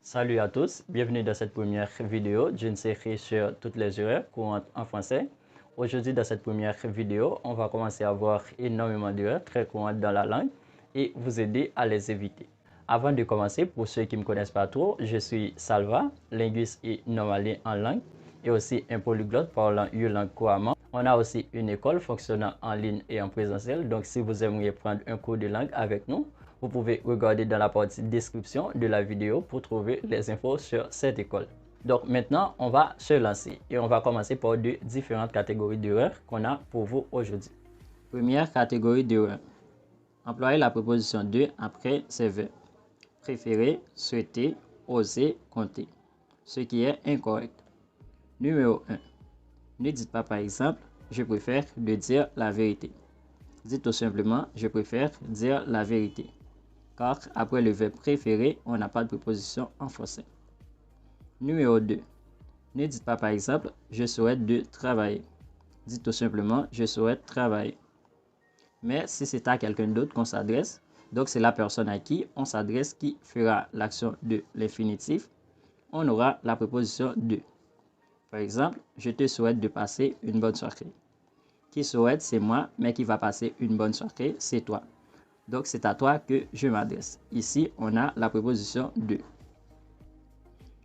Salut à tous, bienvenue dans cette première vidéo d'une série sur toutes les erreurs courantes en français. Aujourd'hui, dans cette première vidéo, on va commencer à voir énormément d'erreurs très courantes dans la langue et vous aider à les éviter. Avant de commencer, pour ceux qui ne me connaissent pas trop, je suis Salva, linguiste et normalien en langue et aussi un polyglotte parlant 8 langues couramment. On a aussi une école fonctionnant en ligne et en présentiel, donc si vous aimeriez prendre un cours de langue avec nous, vous pouvez regarder dans la partie description de la vidéo pour trouver les infos sur cette école. Donc maintenant, on va se lancer et on va commencer par deux différentes catégories d'erreurs qu'on a pour vous aujourd'hui. Première catégorie d'erreurs. Employer la préposition de après ces verbes. Préférer, souhaiter, oser, compter. Ce qui est incorrect. Numéro 1. Ne dites pas par exemple « Je préfère de dire la vérité ». Dites tout simplement « Je préfère dire la vérité ». Car après le verbe préférer, on n'a pas de préposition en français. Numéro 2. Ne dites pas par exemple « Je souhaite de travailler ». Dites tout simplement « Je souhaite travailler ». Mais si c'est à quelqu'un d'autre qu'on s'adresse, donc c'est la personne à qui on s'adresse qui fera l'action de l'infinitif, on aura la préposition de. Par exemple, je te souhaite de passer une bonne soirée. Qui souhaite, c'est moi, mais qui va passer une bonne soirée, c'est toi. Donc, c'est à toi que je m'adresse. Ici, on a la préposition de.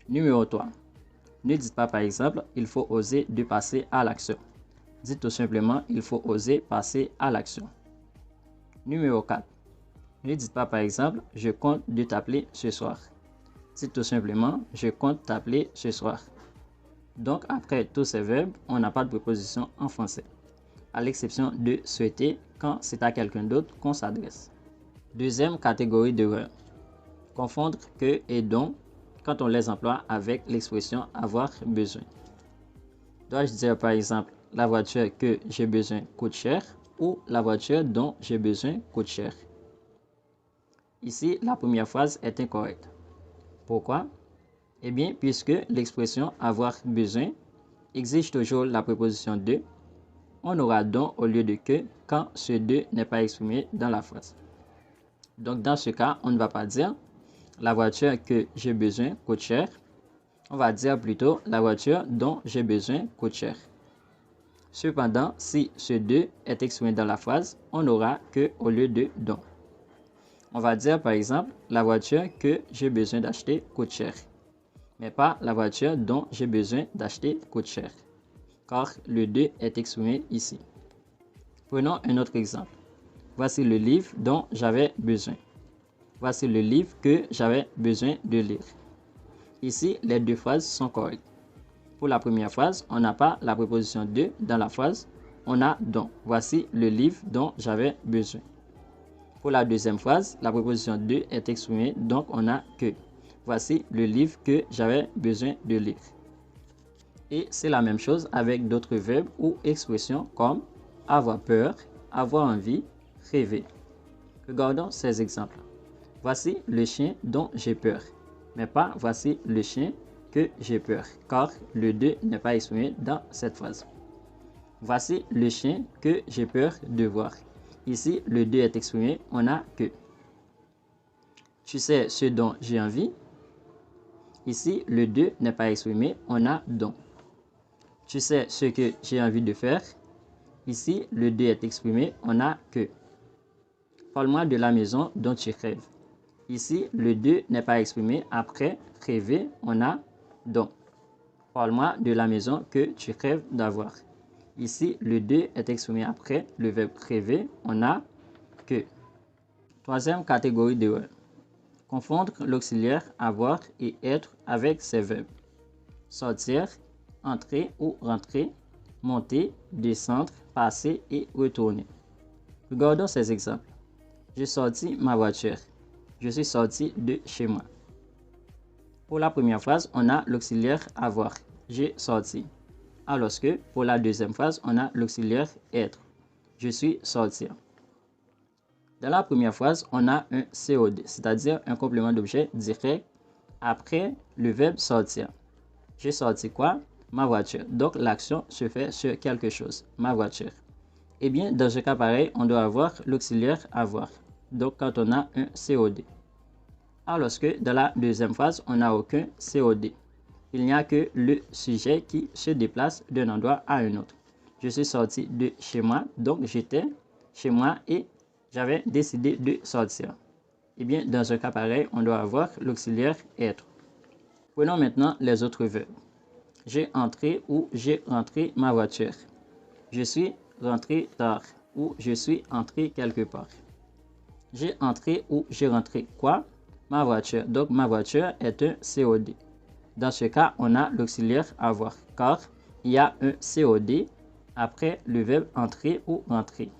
Numéro 3. Ne dites pas, par exemple, il faut oser de passer à l'action. Dites tout simplement, il faut oser passer à l'action. Numéro 4. Ne dites pas, par exemple, je compte de t'appeler ce soir. Dites tout simplement, je compte t'appeler ce soir. Donc, après tous ces verbes, on n'a pas de préposition en français, à l'exception de souhaiter quand c'est à quelqu'un d'autre qu'on s'adresse. Deuxième catégorie d'erreurs. Confondre que et dont quand on les emploie avec l'expression avoir besoin. Dois-je dire par exemple la voiture que j'ai besoin coûte cher ou la voiture dont j'ai besoin coûte cher? Ici, la première phrase est incorrecte. Pourquoi? Eh bien, puisque l'expression avoir besoin exige toujours la préposition de, on aura donc au lieu de que quand ce de n'est pas exprimé dans la phrase. Donc, dans ce cas, on ne va pas dire la voiture que j'ai besoin coûte cher. On va dire plutôt la voiture dont j'ai besoin coûte cher. Cependant, si ce de est exprimé dans la phrase, on n'aura que au lieu de dont. On va dire par exemple la voiture que j'ai besoin d'acheter coûte cher, mais pas la voiture dont j'ai besoin d'acheter coûte cher, car le de est exprimé ici. Prenons un autre exemple. Voici le livre dont j'avais besoin. Voici le livre que j'avais besoin de lire. Ici, les deux phrases sont correctes. Pour la première phrase, on n'a pas la préposition de dans la phrase, on a dont. Voici le livre dont j'avais besoin. Pour la deuxième phrase, la préposition de est exprimée, donc on a que. Voici le livre que j'avais besoin de lire. Et c'est la même chose avec d'autres verbes ou expressions comme avoir peur, avoir envie, rêver. Regardons ces exemples. Voici le chien dont j'ai peur, mais pas voici le chien que j'ai peur, car le de n'est pas exprimé dans cette phrase. Voici le chien que j'ai peur de voir. Ici, le de est exprimé, on a que. Tu sais ce dont j'ai envie. Ici, le de n'est pas exprimé, on a dont. Tu sais ce que j'ai envie de faire. Ici, le de est exprimé, on a que. Parle-moi de la maison dont tu rêves. Ici, le de n'est pas exprimé. Après rêver, on a dont. Parle-moi de la maison que tu rêves d'avoir. Ici, le de est exprimé après le verbe rêver, on a que. Troisième catégorie d'erreurs. Confondre l'auxiliaire avoir et être avec ces verbes. Sortir, entrer ou rentrer, monter, descendre, passer et retourner. Regardons ces exemples. J'ai sorti ma voiture. Je suis sorti de chez moi. Pour la première phrase, on a l'auxiliaire avoir. J'ai sorti. Alors que pour la deuxième phrase, on a l'auxiliaire être. Je suis sorti. Dans la première phrase, on a un COD, c'est-à-dire un complément d'objet direct après le verbe sortir. J'ai sorti quoi? Ma voiture. Donc l'action se fait sur quelque chose, ma voiture. Eh bien, dans ce cas pareil, on doit avoir l'auxiliaire avoir. Donc quand on a un COD. Alors que dans la deuxième phrase, on n'a aucun COD. Il n'y a que le sujet qui se déplace d'un endroit à un autre. Je suis sorti de chez moi, donc j'étais chez moi et j'avais décidé de sortir. Eh bien, dans un cas pareil, on doit avoir l'auxiliaire être. Prenons maintenant les autres verbes. J'ai entré ou j'ai rentré ma voiture. Je suis rentré tard ou je suis entré quelque part. J'ai entré ou j'ai rentré quoi? Ma voiture. Donc, ma voiture est un COD. Dans ce cas, on a l'auxiliaire avoir car il y a un COD après le verbe entrer ou rentrer.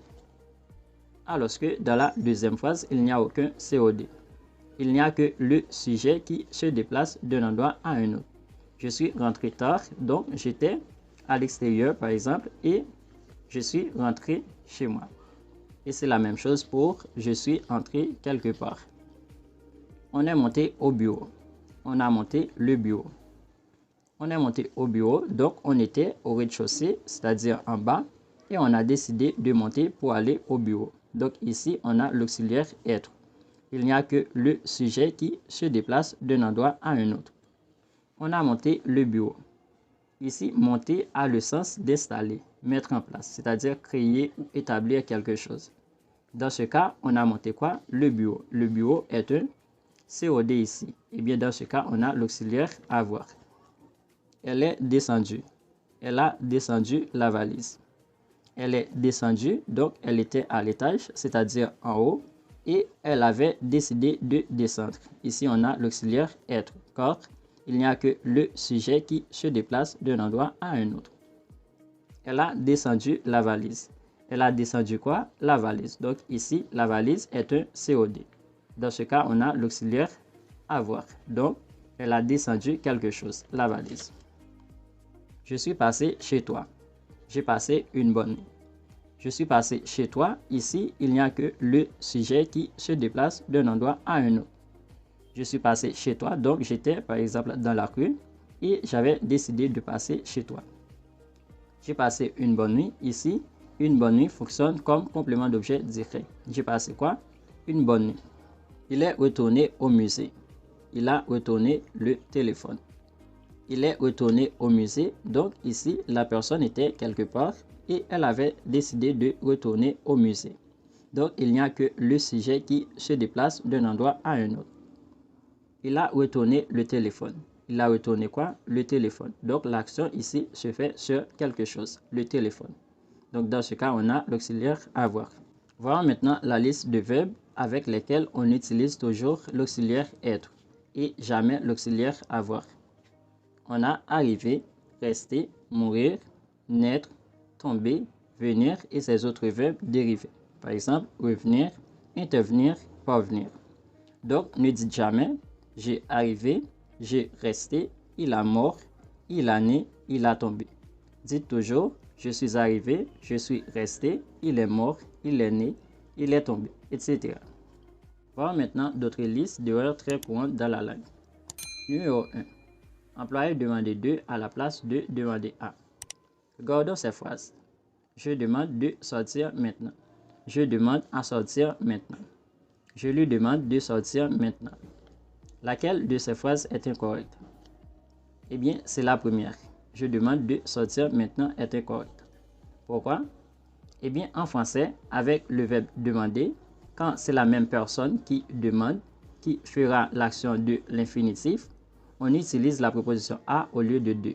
Alors que dans la deuxième phrase, il n'y a aucun COD. Il n'y a que le sujet qui se déplace d'un endroit à un autre. Je suis rentré tard, donc j'étais à l'extérieur par exemple et je suis rentré chez moi. Et c'est la même chose pour je suis entré quelque part. On est monté au bureau. On a monté le bureau. On est monté au bureau, donc on était au rez-de-chaussée, c'est-à-dire en bas, et on a décidé de monter pour aller au bureau. Donc ici, on a l'auxiliaire être. Il n'y a que le sujet qui se déplace d'un endroit à un autre. On a monté le bureau. Ici, monter a le sens d'installer, mettre en place, c'est-à-dire créer ou établir quelque chose. Dans ce cas, on a monté quoi? Le bureau. Le bureau est un COD ici. Et bien dans ce cas, on a l'auxiliaire avoir. Elle est descendue. Elle a descendu la valise. Elle est descendue, donc elle était à l'étage, c'est-à-dire en haut, et elle avait décidé de descendre. Ici, on a l'auxiliaire être, car il n'y a que le sujet qui se déplace d'un endroit à un autre. Elle a descendu la valise. Elle a descendu quoi? La valise. Donc ici, la valise est un COD. Dans ce cas, on a l'auxiliaire avoir. Donc, elle a descendu quelque chose, la valise. Je suis passé chez toi. J'ai passé une bonne nuit. Je suis passé chez toi. Ici, il n'y a que le sujet qui se déplace d'un endroit à un autre. Je suis passé chez toi, donc j'étais par exemple dans la rue et j'avais décidé de passer chez toi. J'ai passé une bonne nuit. Ici, une bonne nuit fonctionne comme complément d'objet direct. J'ai passé quoi? Une bonne nuit. Il est retourné au musée. Il a retourné le téléphone. Il est retourné au musée. Donc ici, la personne était quelque part et elle avait décidé de retourner au musée. Donc il n'y a que le sujet qui se déplace d'un endroit à un autre. Il a retourné le téléphone. Il a retourné quoi? Le téléphone. Donc l'action ici se fait sur quelque chose, le téléphone. Donc dans ce cas, on a l'auxiliaire avoir. Voyons maintenant la liste de verbes avec lesquels on utilise toujours l'auxiliaire être et jamais l'auxiliaire avoir. On a arriver, rester, mourir, naître, tomber, venir et ses autres verbes dérivés. Par exemple, revenir, intervenir, parvenir. Donc, ne dites jamais j'ai arrivé, j'ai resté, il a mort, il a né, il a tombé. Dites toujours je suis arrivé, je suis resté, il est mort, il est né, il est tombé, etc. Voyons maintenant d'autres listes d'erreurs très courantes dans la langue. Numéro 1. Employé demander 2 à la place de demander 1. Regardons ces phrases. Je demande de sortir maintenant. Je demande à sortir maintenant. Je lui demande de sortir maintenant. Laquelle de ces phrases est incorrecte? Eh bien, c'est la première. Je demande de sortir maintenant est incorrecte. Pourquoi? Eh bien, en français, avec le verbe demander, quand c'est la même personne qui demande, qui fera l'action de l'infinitif, on utilise la préposition à au lieu de 2.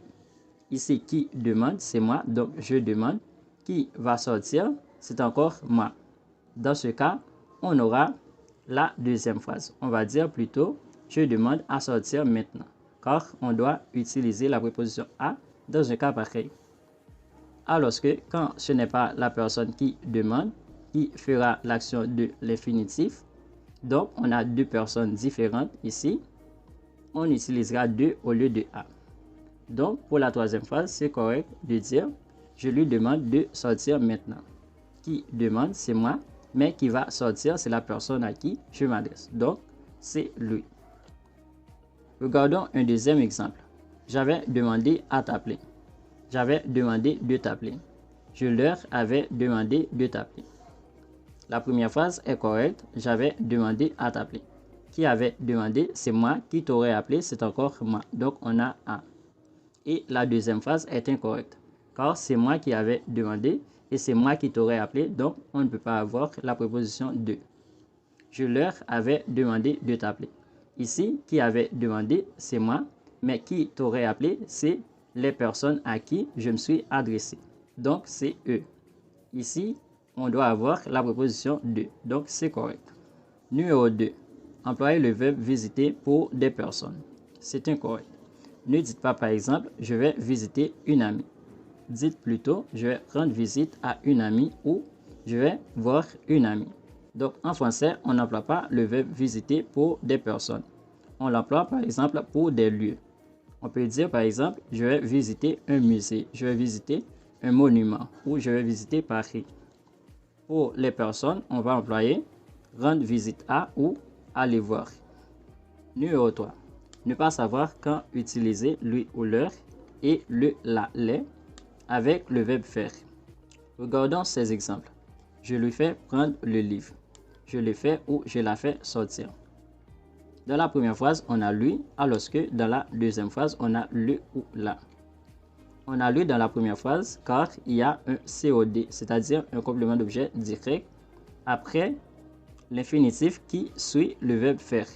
Ici, qui demande, c'est moi, donc je demande. Qui va sortir, c'est encore moi. Dans ce cas, on aura la deuxième phrase. On va dire plutôt, je demande à sortir maintenant, car on doit utiliser la préposition à dans un cas pareil. Alors que quand ce n'est pas la personne qui demande, qui fera l'action de l'infinitif, donc on a deux personnes différentes ici, on utilisera 2 au lieu de A. Donc, pour la troisième phrase, c'est correct de dire « Je lui demande de sortir maintenant ». Qui demande, c'est moi, mais qui va sortir, c'est la personne à qui je m'adresse. Donc, c'est lui. Regardons un deuxième exemple. J'avais demandé à t'appeler. J'avais demandé de t'appeler. Je leur avais demandé de t'appeler. La première phrase est correcte. J'avais demandé à t'appeler. qui avait demandé, c'est moi. Qui t'aurait appelé, c'est encore moi. Donc, on a A. Et la deuxième phrase est incorrecte, car c'est moi qui avais demandé et c'est moi qui t'aurais appelé. Donc, on ne peut pas avoir la préposition de. Je leur avais demandé de t'appeler. Ici, qui avait demandé, c'est moi. Mais qui t'aurait appelé, c'est les personnes à qui je me suis adressé. Donc, c'est eux. Ici, on doit avoir la préposition de. Donc, c'est correct. Numéro 2. Employez le verbe visiter pour des personnes. C'est incorrect. Ne dites pas par exemple, je vais visiter une amie. Dites plutôt, je vais rendre visite à une amie ou je vais voir une amie. Donc, en français, on n'emploie pas le verbe visiter pour des personnes. On l'emploie par exemple pour des lieux. On peut dire par exemple, je vais visiter un musée, je vais visiter un monument ou je vais visiter Paris. Pour les personnes, on va employer rendre visite à ou aller voir. Numéro 3. Ne pas savoir quand utiliser lui ou leur et le, la, les avec le verbe faire. Regardons ces exemples. Je lui fais prendre le livre. Je le fais ou je la fais sortir. Dans la première phrase, on a lui, alors que dans la deuxième phrase, on a le ou la. On a lui dans la première phrase car il y a un COD, c'est-à-dire un complément d'objet direct après l'infinitif qui suit le verbe faire.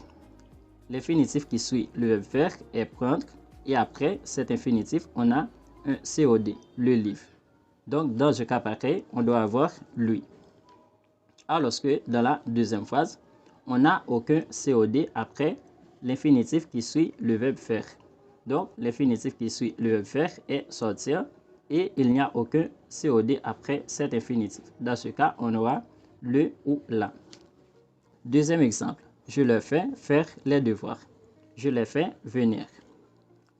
L'infinitif qui suit le verbe faire est prendre et après cet infinitif, on a un COD, le livre. Donc, dans ce cas pareil, on doit avoir lui. Alors que dans la deuxième phrase, on n'a aucun COD après l'infinitif qui suit le verbe faire. Donc, l'infinitif qui suit le verbe faire est sortir et il n'y a aucun COD après cet infinitif. Dans ce cas, on aura le ou la. Deuxième exemple, je leur fais faire les devoirs. Je les fais venir.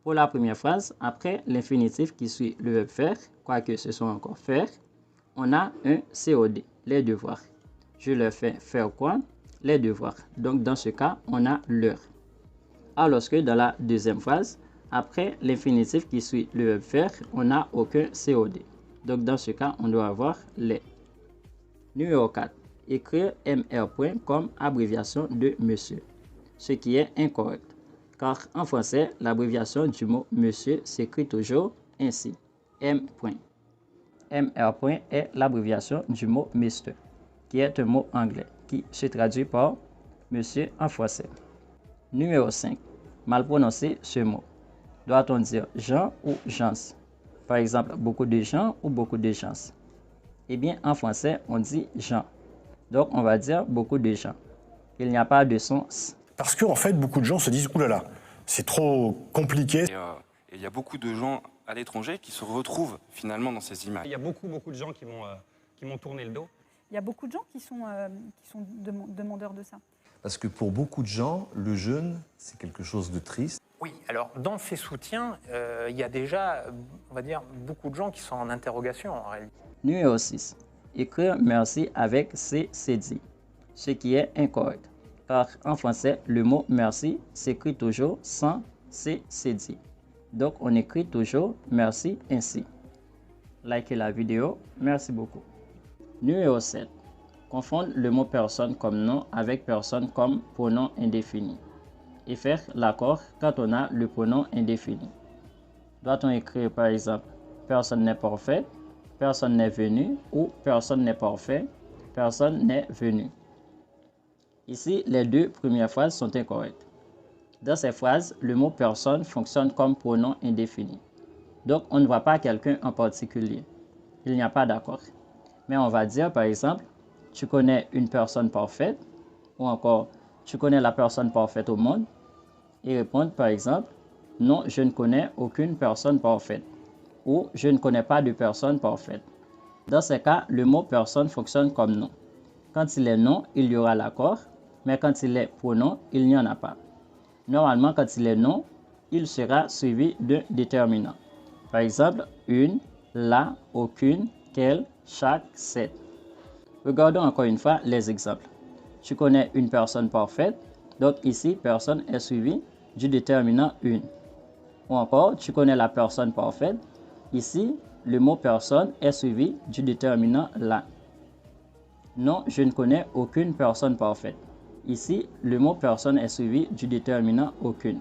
Pour la première phrase, après l'infinitif qui suit le verbe faire, quoique ce soit encore faire, on a un COD, les devoirs. Je leur fais faire quoi? Les devoirs. Donc, dans ce cas, on a leur. Alors que dans la deuxième phrase, après l'infinitif qui suit le verbe faire, on n'a aucun COD. Donc, dans ce cas, on doit avoir les. Numéro 4. Écrire MR point comme abréviation de monsieur, ce qui est incorrect. Car en français, l'abréviation du mot monsieur s'écrit toujours ainsi. M. MR point est l'abréviation du mot Mr, qui est un mot anglais, qui se traduit par monsieur en français. Numéro 5. Mal prononcer ce mot. Doit-on dire Jean ou Jans? Par exemple, beaucoup de gens ou beaucoup de gens? Eh bien, en français, on dit Jean. Donc, on va dire beaucoup de gens. Il n'y a pas de son S. Parce qu'en fait, beaucoup de gens se disent « oulala, c'est trop compliqué ». Et il y a beaucoup de gens à l'étranger qui se retrouvent finalement dans ces images. Il y a beaucoup de gens qui m'ont tourné le dos. Il y a beaucoup de gens qui sont demandeurs de ça. Parce que pour beaucoup de gens, le jeûne, c'est quelque chose de triste. Oui, alors dans ces soutiens, il y a déjà, on va dire, beaucoup de gens qui sont en interrogation en réalité. Numéro 6. Écrire merci avec CCD, ce qui est incorrect. Car en français, le mot merci s'écrit toujours sans CCD. Donc, on écrit toujours merci ainsi. Likez la vidéo. Merci beaucoup. Numéro 7. Confondre le mot personne comme nom avec personne comme pronom indéfini. Et faire l'accord quand on a le pronom indéfini. Doit-on écrire par exemple personne n'est parfait, personne n'est venu ou personne n'est parfait, personne n'est venu. Ici, les deux premières phrases sont incorrectes. Dans ces phrases, le mot personne fonctionne comme pronom indéfini. Donc, on ne voit pas quelqu'un en particulier. Il n'y a pas d'accord. Mais on va dire par exemple, tu connais une personne parfaite ou encore tu connais la personne parfaite au monde et répondre par exemple, non, je ne connais aucune personne parfaite ou je ne connais pas de personne parfaite. Dans ces cas, le mot personne fonctionne comme nom. Quand il est nom, il y aura l'accord, mais quand il est pronom, il n'y en a pas. Normalement, quand il est nom, il sera suivi d'un déterminant. Par exemple, une, la, aucune, quelle, chaque, cette. Regardons encore une fois les exemples. Tu connais une personne parfaite, donc ici, personne est suivi du déterminant une. Ou encore, tu connais la personne parfaite, ici, le mot personne est suivi du déterminant la. Non, je ne connais aucune personne parfaite. Ici, le mot personne est suivi du déterminant aucune.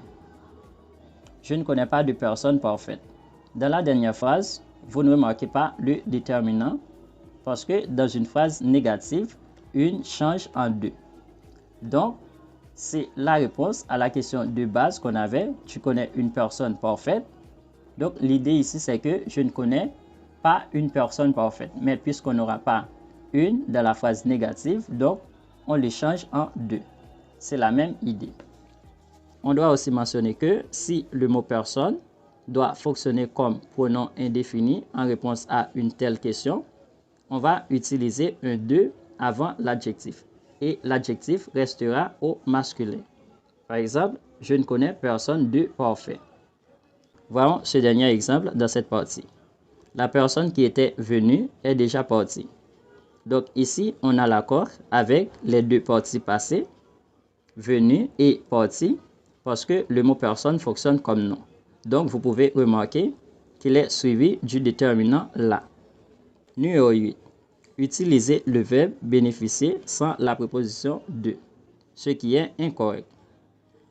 Je ne connais pas de personne parfaite. Dans la dernière phrase, vous ne remarquez pas le déterminant parce que dans une phrase négative, une change en deux. Donc, c'est la réponse à la question de base qu'on avait. Tu connais une personne parfaite. Donc, l'idée ici, c'est que je ne connais pas une personne parfaite. Mais puisqu'on n'aura pas une dans la phrase négative, donc on les change en deux. C'est la même idée. On doit aussi mentionner que si le mot personne doit fonctionner comme pronom indéfini en réponse à une telle question, on va utiliser un de avant l'adjectif et l'adjectif restera au masculin. Par exemple, je ne connais personne de parfait. Voyons ce dernier exemple dans cette partie. La personne qui était venue est déjà partie. Donc ici, on a l'accord avec les deux parties passées, venu et partie, parce que le mot personne fonctionne comme nom. Donc vous pouvez remarquer qu'il est suivi du déterminant là. Numéro 8. Utilisez le verbe bénéficier sans la préposition de, ce qui est incorrect.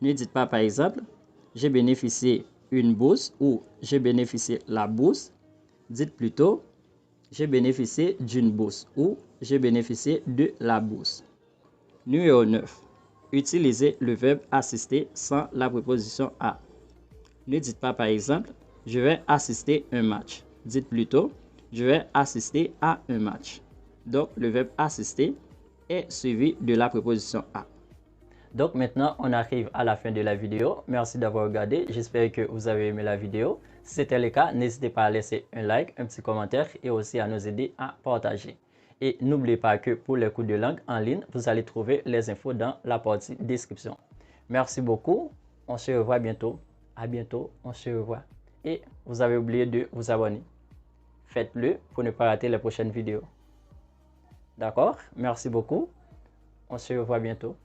Ne dites pas par exemple, j'ai bénéficié une bourse ou j'ai bénéficié la bourse. Dites plutôt, j'ai bénéficié d'une bourse ou j'ai bénéficié de la bourse. Numéro 9. Utilisez le verbe assister sans la préposition à. Ne dites pas par exemple, je vais assister un match. Dites plutôt, je vais assister à un match. Donc, le verbe assister est suivi de la préposition à. Donc, maintenant, on arrive à la fin de la vidéo. Merci d'avoir regardé. J'espère que vous avez aimé la vidéo. Si c'était le cas, n'hésitez pas à laisser un like, un petit commentaire et aussi à nous aider à partager. Et n'oubliez pas que pour les cours de langue en ligne, vous allez trouver les infos dans la partie description. Merci beaucoup. On se revoit bientôt. À bientôt. On se revoit. Et vous avez oublié de vous abonner. Faites-le pour ne pas rater les prochaines vidéos. D'accord? Merci beaucoup. On se revoit bientôt.